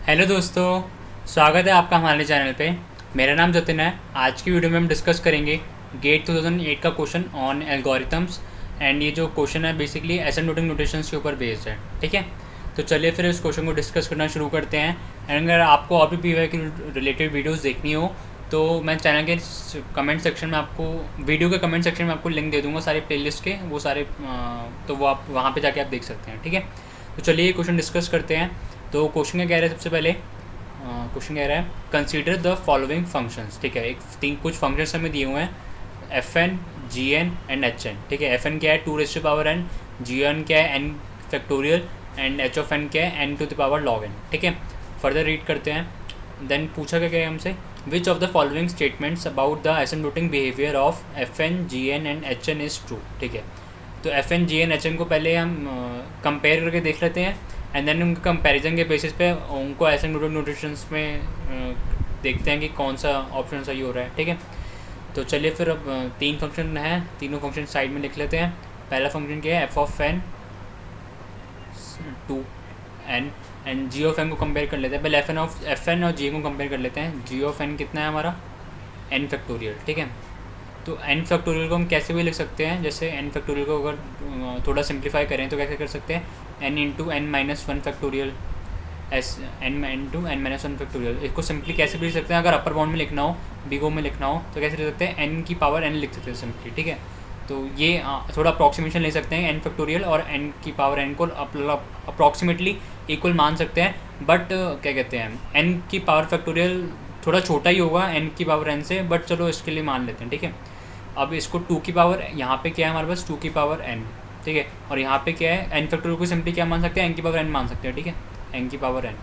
Hello दोस्तों, स्वागत है आपका हमारे चैनल पे। मेरा नाम जतिन है। आज की वीडियो में हम डिस्कस करेंगे गेट 2008 का क्वेश्चन ऑन एल्गोरिथम्स। एंड ये जो क्वेश्चन है बेसिकली एसिम्प्टोटिक नोटेशंस के ऊपर बेस्ड है। ठीक है, तो चलिए फिर इस क्वेश्चन को डिस्कस करना शुरू करते हैं। एंड अगर आपको और भी पीवाई की रिलेटेड वीडियोज़ देखनी हो तो मैं चैनल के कमेंट सेक्शन में आपको वीडियो के कमेंट सेक्शन में आपको लिंक दे दूँगा सारे प्लेलिस्ट के, वो सारे तो वो आप वहाँ पे जाके आप देख सकते हैं। ठीक है, तो चलिए ये क्वेश्चन डिस्कस करते हैं। तो क्वेश्चन क्या कह रहा है, सबसे पहले क्वेश्चन कह रहा है कंसीडर द फॉलोइंग फंक्शंस। ठीक है, कुछ फंक्शंस हमें दिए हुए हैं, F N, G N and H N. ठीक है, एफ एन क्या है 2 raised to the power n, G N क्या है n factorial and H of N क्या है n to the power log n। ठीक है, फर्दर रीड करते हैं। देन पूछा क्या है हमसे, which of the following statements about the asymptotic behaviour of F N, G N and H N is true. ठीक है, तो F N, G N, H N को पहले हम कंपेयर करके देख लेते हैं एंड देन उनके कंपैरिजन के बेसिस पे उनको एसिम्प्टोटिक नोटेशंस में देखते हैं कि कौन सा ऑप्शन सही हो रहा है। ठीक है, तो चलिए फिर अब तीन फंक्शन हैं, तीनों फंक्शन साइड में लिख लेते हैं। पहला फंक्शन क्या है, F of N two N and G of N को कंपेयर कर लेते हैं। पहले एफ एन और जी को कंपेयर कर लेते हैं। जी ऑफ एन कितना है हमारा, एन फैक्टोरियल। ठीक है, तो एन फैक्टोरियल को हम कैसे भी लिख सकते हैं, जैसे एन फैक्टोरियल को अगर थोड़ा सिंप्लीफाई करें तो कैसे कर सकते हैं, N into N minus one factorial, as N into N minus one factorial. इसको सिंपली कैसे भी लिख सकते हैं, अगर अपर बाउंड में लिखना हो, बिगो में लिखना हो तो कैसे लिख सकते हैं, एन की पावर एन लिख सकते हैं सिंपली। ठीक है, तो ये थोड़ा अप्रॉक्सीमेशन ले सकते हैं, एन फैक्टोरियल और एन की पावर एन को अप्रॉक्सीमेटली इक्वल मान सकते हैं। बट क्या कहते हैं, एन की पावर फैक्टोरियल थोड़ा छोटा ही होगा एन की पावर एन से, बट चलो इसके लिए मान लेते हैं। ठीक है, अब इसको 2 की पावर, यहाँ पे क्या है हमारे पास 2 की पावर n। ठीक है, और यहाँ पे क्या है, n फैक्टोरियल को सिंपली क्या मान सकते हैं, n की पावर n मान सकते हैं। ठीक है, n की पावर n।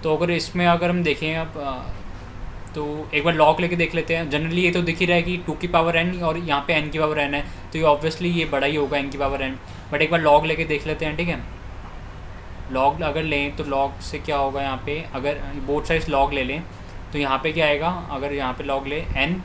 तो अगर इसमें अगर हम देखें अब तो एक बार लॉग लेके देख लेते हैं। जनरली ये तो दिख ही रहा है कि 2 की पावर n और यहाँ पे n की पावर n है, तो ये ऑब्वियसली ये बड़ा ही होगा n की पावर n। बट एक बार लॉग लेके देख लेते हैं। ठीक है, लॉग अगर लें तो लॉग से क्या होगा, यहाँ पे अगर बोथ साइड्स लॉग ले लें तो यहाँ पे क्या आएगा, अगर यहाँ पे लॉग ले n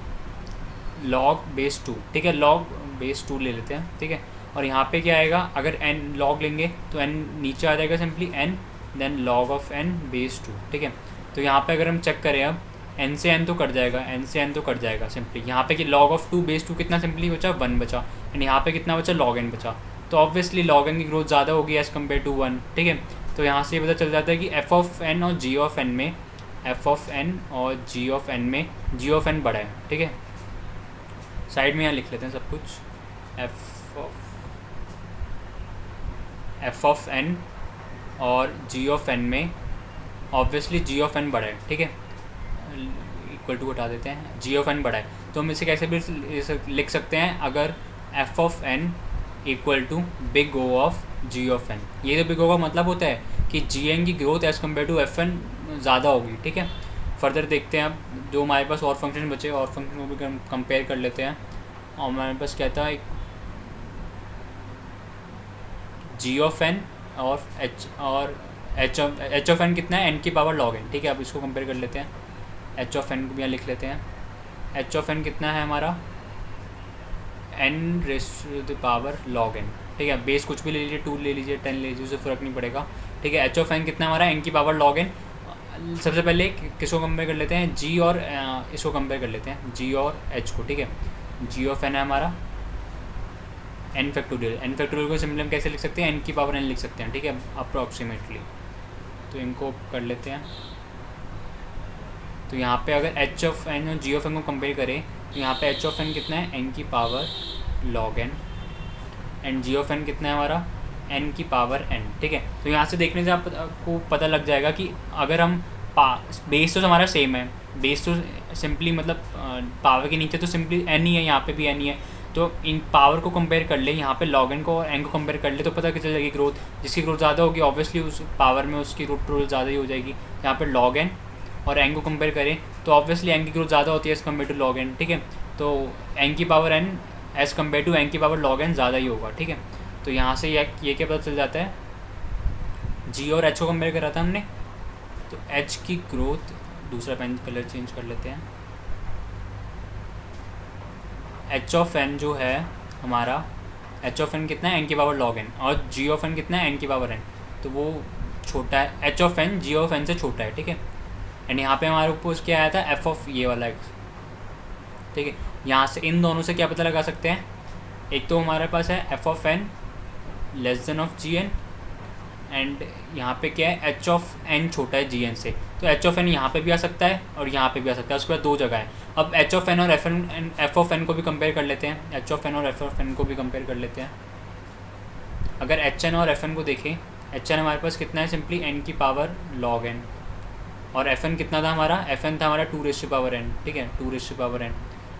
लॉग बेस 2। ठीक है, लॉग बेस 2 ले लेते हैं। ठीक है, और यहाँ पे क्या आएगा, अगर n लॉग लेंगे तो n नीचे आ जाएगा simply n then log of n base 2। ठीक है, तो यहाँ पे अगर हम चेक करें अब n से n तो कट जाएगा, n से n तो कट जाएगा सिंपली। यहाँ पे कि लॉग ऑफ 2 बेस 2 कितना सिंपली बचा, 1 बचा। एंड यहाँ पे कितना बचा, log n बचा। तो ऑब्वियसली log n की ग्रोथ ज़्यादा होगी एज़ कम्पेयर टू 1। ठीक है, तो यहाँ से ये पता चल जाता है कि f ऑफ n और g ऑफ n में, f ऑफ n और g ऑफ n में g ऑफ n बड़ा है। ठीक है, साइड में यहाँ लिख लेते हैं सब कुछ, एफ ऑफ एन और जी ऑफ एन में ऑब्वियसली जी ऑफ एन बड़ा है। ठीक है, इक्वल टू हटा देते हैं, जी ऑफ एन बड़ा है। तो हम इसे कैसे भी लिख सकते हैं, अगर F of N equal to big O of G of N. ये तो बिग ओ का मतलब होता है कि जी एन की growth as compare to F N ज़्यादा होगी। ठीक है, फर्दर देखते हैं अब जो हमारे पास और फंक्शन बचे, और फंक्शन को भी कंपेयर कर लेते हैं। और हमारे पास क्या था, एक जी ऑफ एन और एच ऑफ एन कितना है, एन की पावर लॉग एन। ठीक है, अब इसको कंपेयर कर लेते हैं, एच ऑफ एन को भी यहाँ लिख लेते हैं। एच ऑफ एन कितना है हमारा, N raise to the power log N. ठीक है, बेस कुछ भी ले लीजिए, 2 ले लीजिए, 10 ले लीजिए, उससे फ़र्क नहीं पड़ेगा। ठीक है, एच ऑफ एन कितना हमारा, एन की पावर लॉग एन। सबसे पहले किसको कंपेयर कर लेते हैं, जी और इसको कंपेयर कर लेते हैं, जी और एच को। ठीक है, जी ऑफ एन है हमारा एन फैक्टोरियल। एन फैक्टोरियल को सिंपली हम कैसे लिख सकते हैं, एन की पावर एन लिख सकते हैं। ठीक है, अप्रॉक्सीमेटली। तो इनको कर लेते हैं। तो यहाँ पे अगर एच ऑफ एन और जी ऑफ एन को कंपेयर करें तो यहाँ पे एच ऑफ एन कितना है, एन की power log N, and G of N कितना है हमारा, एन की पावर एन। ठीक है, तो यहाँ से देखने से आपको पता लग जाएगा कि अगर हम बेस तो हमारा सेम है, बेस तो सिंपली मतलब पावर के नीचे तो सिंपली एन ही है, यहाँ पे भी एन ही है। तो इन पावर को कंपेयर कर ले, यहाँ पे लॉग एन को और एन को कंपेयर कर ले तो पता चल जाएगी ग्रोथ, जिसकी ग्रोथ ज़्यादा होगी ऑब्वियसली उस पावर में उसकी ग्रोथ ज़्यादा ही हो जाएगी। यहाँ पे लॉग एन और एन को कंपेयर करें तो ऑब्वियसली एन की ग्रोथ ज़्यादा होती है as compare to log N. ठीक है, तो एन की power N as compare to N की पावर लॉग एन ज़्यादा ही होगा। ठीक है, तो यहाँ से ये क्या पता चल जाता है, जी और एच को कंपेयर करा था हमने, तो एच की ग्रोथ, दूसरा पेन कलर चेंज कर लेते हैं, एच ऑफ एन जो है हमारा, एच ऑफ एन कितना है, एन की पावर लॉग एन, और जी ऑफ एन कितना है, एन की पावर एन। तो वो छोटा है, H of N G of N से छोटा है, ठीक है। एंड यहाँ पे हमारे ऊपर क्या आया था, एफ ऑफ ये वाला एक्स, ठीक है। यहाँ से इन दोनों से क्या पता लगा सकते हैं, एक तो हमारे पास है F of N less than of G N, and यहाँ पे क्या है, एच ऑफ एन छोटा है जी एन से, तो एच ऑफ एन यहाँ पर भी आ सकता है और यहाँ पे भी आ सकता है, उसके बाद दो जगह है। अब एच ऑफ एन और एफ ऑफ एन को भी कंपेयर कर लेते हैं, एच ऑफ एन और एफ ऑफ एन को भी कंपेयर कर लेते हैं। अगर एच एन और एफ एन को देखें, एच एन हमारे पास कितना है, सिंपली एन की पावर लॉग एन, और एफ एन कितना था हमारा, एफ एन था हमारा 2⁻n, ठीक है, 2⁻n।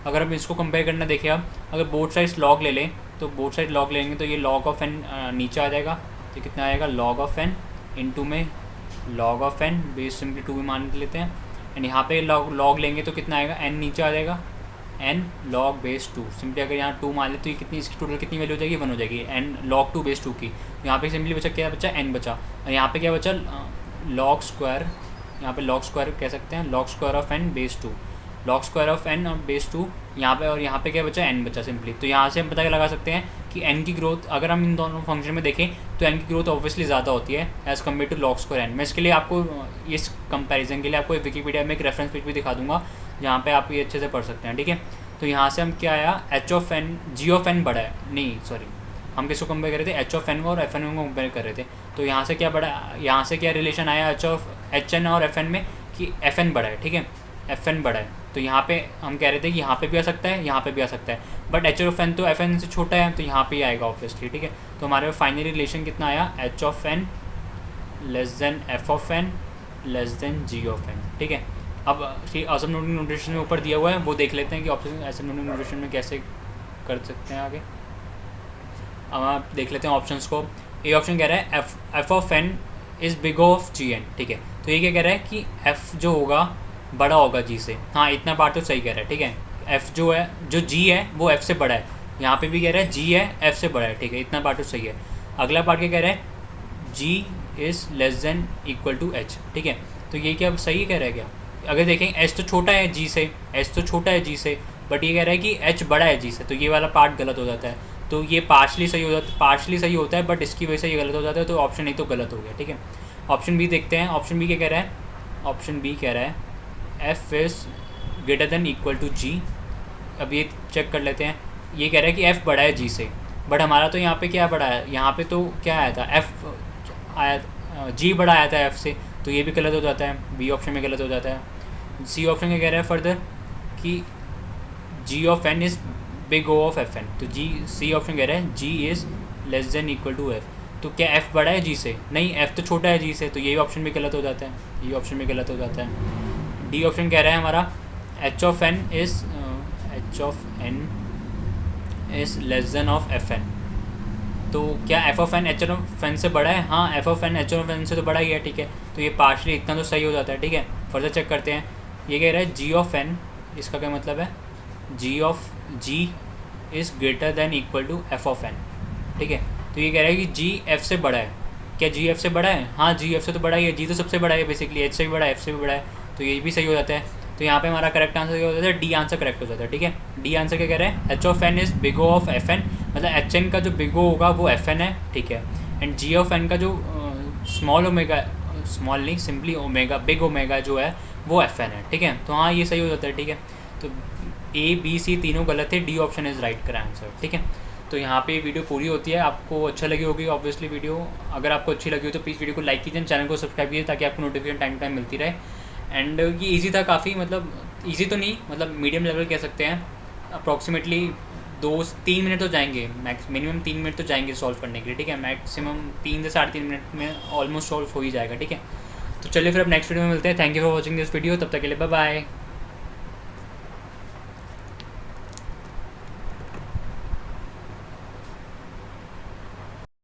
अगर हम इसको कंपेयर करना देखें, अब अगर बोथ साइड्स लॉग ले लें, तो बोथ साइड लॉग लेंगे तो ये लॉग ऑफ एन नीचे आ जाएगा, तो कितना आएगा, लॉग ऑफ एन इंटू में log of N base simply 2 में मान लेते हैं। एंड यहाँ पे लॉग लेंगे तो कितना आएगा, एन नीचे आ जाएगा, एन लॉग बेस 2, सिंपली अगर यहाँ 2 मान ले तो ये कितनी, इसकी टोटल कितनी वैल्यू हो जाएगी, 1 हो जाएगी, एन लॉग 2 बेस 2 की। यहाँ पे सिंपली बचा क्या बचा, एन बचा, और यहाँ पे क्या बचा, लॉग स्क्वायर, यहाँ पे लॉग स्क्वायर कह सकते हैं, log square of N base 2, log square of N और बेस 2 यहाँ पे, और यहाँ पे क्या बचा, एन बचा सिंपली। तो यहाँ से हम पता लगा सकते हैं कि एन की ग्रोथ, अगर हम इन दोनों फंक्शन में देखें तो एन की ग्रोथ ऑब्वियसली ज़्यादा होती है as compare to log square N. मैं इसके लिए आपको, इस कंपैरिजन के लिए आपको विकीपीडिया में एक रेफरेंस पेज भी दिखा दूंगा, जहाँ पे आप ये अच्छे से पढ़ सकते हैं, ठीक है। तो यहाँ से हम क्या आया, H of N G of N बड़ा है, नहीं सॉरी, हम किसको कंपेयर कर रहे थे, एच ऑफ एन को और एफ एन को कंपेयर कर रहे थे। तो यहाँ से क्या बड़ा, यहाँ से क्या रिलेशन आया एच एन और एफ एन में, कि एफ एन बड़ा है, ठीक है, एफ एन बड़ा है। तो यहाँ पे हम कह रहे थे कि यहाँ पे भी आ सकता है, यहाँ पे भी आ सकता है, बट एच ऑफ एन तो एफ एन से छोटा है, तो यहाँ पे ही आएगा ऑब्वियसली, ठीक है। तो हमारे फाइनली रिलेशन कितना आया, H of N less than F of N less than G of N, ठीक है। अब असिम्प्टोटिक नोटेशन में ऊपर दिया हुआ है, वो देख लेते हैं कि असिम्प्टोटिक नोटेशन में कैसे कर सकते हैं आगे। अब आप देख लेते हैं ऑप्शंस को। ए ऑप्शन कह रहा है F of N is big of G N, ठीक है। तो ये क्या कह रहा है कि एफ जो होगा बड़ा होगा जी से, हाँ इतना पार्ट तो सही कह रहा है, ठीक है। एफ जो है, जो जी है वो एफ से बड़ा है, यहाँ पे भी कह रहा है जी है एफ से बड़ा है, ठीक है, इतना पार्ट तो सही है। अगला पार्ट क्या कह रहा है, G is less than equal to H, ठीक है। तो ये क्या सही कह रहा है क्या, अगर देखें एच तो छोटा है जी से, एच तो छोटा है जी से, बट ये कह रहा है कि एच बड़ा है जी से, तो ये वाला पार्ट गलत हो जाता है। तो ये पार्शली सही होता है, बट इसकी वजह से ये गलत हो जाता है, तो ऑप्शन ए तो गलत हो गया, ठीक है। ऑप्शन बी देखते हैं, ऑप्शन बी क्या कह रहा है, ऑप्शन बी कह रहा है F is greater than equal to G. अब ये चेक कर लेते हैं, ये कह रहा है कि एफ़ बड़ा है जी से, बट हमारा तो यहाँ पे क्या बड़ा है, यहाँ पे तो क्या आया था, एफ़ आया, जी बड़ा आया था एफ़ से, तो ये भी गलत हो जाता है, बी ऑप्शन में गलत हो जाता है। सी ऑप्शन क्या कह रहा है फर्दर कि G of N is big O of F N, तो जी सी ऑप्शन कह रहा है G is less than equal to F. तो क्या एफ़ बड़ा है जी से, नहीं एफ़ तो छोटा है जी से, तो ये ऑप्शन भी गलत हो जाता है, ये ऑप्शन भी गलत हो जाता है। डी ऑप्शन कह रहा है हमारा H of N is less than of F N. तो क्या F of N H of N से बड़ा है, हाँ F of N H of N से तो बड़ा ही है, ठीक है। तो ये पार्शली इतना तो सही हो जाता है, ठीक है। फर्दर चेक करते हैं, ये कह रहा है जी ऑफ एन, इसका क्या मतलब है, G is greater than equal to F of N, ठीक है। तो ये कह रहा है कि जी एफ से बड़ा है, क्या जी एफ से बड़ा है, हाँ जी एफ से तो बड़ा ही है, जी तो सबसे बड़ा है बेसिकली, एच से भी बड़ा है, एफ से भी बड़ा है, तो ये भी सही हो जाता है। तो यहाँ पे हमारा करेक्ट आंसर क्या हो जाता है, डी आंसर करेक्ट हो जाता है, ठीक है। डी आंसर क्या कह रहे हैं, H of N is big O of F N, मतलब एच एन का जो बिग ओ होगा वो एफ एन है, ठीक है। एंड जी ऑफ एन का जो स्मॉल ओमेगा, स्मॉल नहीं सिंपली ओमेगा, बिग ओमेगा जो है वो एफ एन है, ठीक है। तो हाँ ये सही हो जाता है, ठीक है। तो ए बी सी तीनों गलत है, डी ऑप्शन इज़ राइट का आंसर, ठीक है। तो यहाँ पे वीडियो पूरी होती है, आपको अच्छा लगी होगी ऑब्वियसली वीडियो, अगर आपको अच्छी लगी हो तो प्लीज़ वीडियो को लाइक कीजिए, चैनल को सब्सक्राइब कीजिए ताकि आपको नोटिफिकेशन टाइम टाइम मिलती रहे। एंड ये इजी था काफ़ी, मतलब इजी तो नहीं, मतलब मीडियम लेवल कह सकते हैं। अप्रॉक्सीमेटली 2-3 मिनट तो जाएंगे, मिनिमम 3 मिनट तो जाएंगे सॉल्व करने के लिए, ठीक है। मैक्सिमम 3 से 3.5 मिनट में ऑलमोस्ट सॉल्व हो ही जाएगा, ठीक है। तो चलिए फिर अब नेक्स्ट वीडियो में मिलते हैं। Thank you for watching this video, तब तक के लिए बाय बाय।